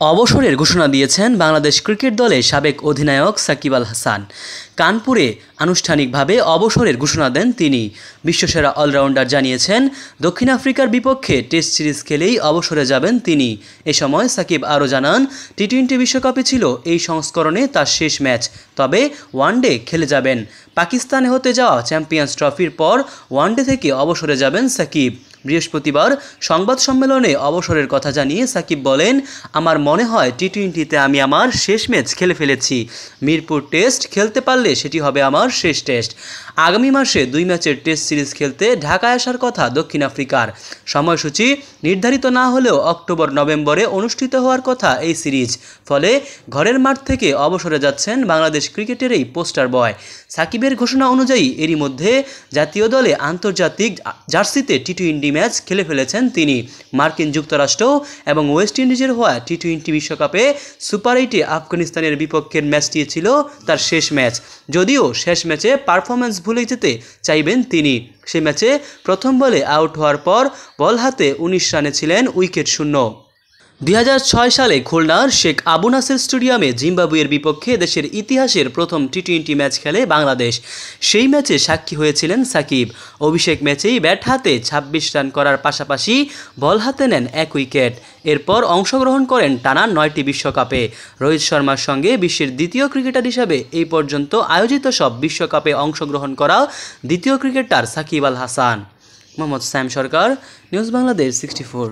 অবসরের ঘোষণা দিয়েছেন বাংলাদেশ ক্রিকেট দলের সাবেক অধিনায়ক সাকিব আল হাসান। কানপুরে আনুষ্ঠানিকভাবে অবসরের ঘোষণা দেন তিনি। বিশ্বসেরা অলরাউন্ডার জানিয়েছেন, দক্ষিণ আফ্রিকার বিপক্ষে টেস্ট সিরিজ খেলেই অবসরে যাবেন তিনি। এ সময় সাকিব আরও জানান, টি-20 বিশ্বকাপে ছিল এই সংস্করণে তার শেষ ম্যাচ, তবে ওয়ানডে খেলে যাবেন। পাকিস্তানে হতে যাওয়া চ্যাম্পিয়ন্স ট্রফির পর ওয়ানডে থেকে অবসরে যাবেন সাকিব। বৃহস্পতিবার সংবাদ সম্মেলনে অবসরের কথা জানিয়ে সাকিব বলেন, আমার মনে হয় টি-20তে আমি আমার শেষ ম্যাচ খেলে ফেলেছি। মিরপুর টেস্ট খেলতে পারলে সেটি হবে আমার শেষ টেস্ট। আগামী মাসে 2 ম্যাচের টেস্ট সিরিজ খেলতে ঢাকায় আসার কথা দক্ষিণ আফ্রিকার। সময়সূচি নির্ধারিত না হলেও অক্টোবর-নভেম্বরে অনুষ্ঠিত হওয়ার কথা এই সিরিজ। ফলে ঘরের মাঠ থেকে অবসরে যাচ্ছেন বাংলাদেশ ক্রিকেটের এই পোস্টার বয়। সাকিবের ঘোষণা অনুযায়ী এরই মধ্যে জাতীয় দলে আন্তর্জাতিক জার্সিতে টি-20 ম্যাচ খেলে ফেলেছেন তিনি। মার্কিন যুক্তরাষ্ট্র এবং ওয়েস্ট ইন্ডিজের হওয়া টি-20 বিশ্বকাপে সুপার 8-এ আফগানিস্তানের বিপক্ষের ম্যাচটি ছিল তার শেষ ম্যাচ। যদিও শেষ ম্যাচে পারফরম্যান্স ভুলে যেতে চাইবেন তিনি। সে ম্যাচে প্রথম বলে আউট হওয়ার পর বল হাতে 19 রানে ছিলেন উইকেট শূন্য। 2006 সালে খুলনার শেখ আবু নাসের স্টেডিয়ামে জিম্বাবুয়ের বিপক্ষে দেশের ইতিহাসের প্রথম টি-20 ম্যাচ খেলে বাংলাদেশ। সেই ম্যাচে সাক্ষী হয়েছিলেন সাকিব। অভিষেক ম্যাচেই ব্যাট হাতে 26 রান করার পাশাপাশি বল হাতে নেন 1 উইকেট। এরপর অংশগ্রহণ করেন টানা 9টি বিশ্বকাপে। রোহিত শর্মার সঙ্গে বিশ্বের দ্বিতীয় ক্রিকেটার হিসাবে এই পর্যন্ত আয়োজিত সব বিশ্বকাপে অংশগ্রহণ করা দ্বিতীয় ক্রিকেটার সাকিব আল হাসান। মোহাম্মদ সাইম সরকার, নিউজ বাংলাদেশ 64।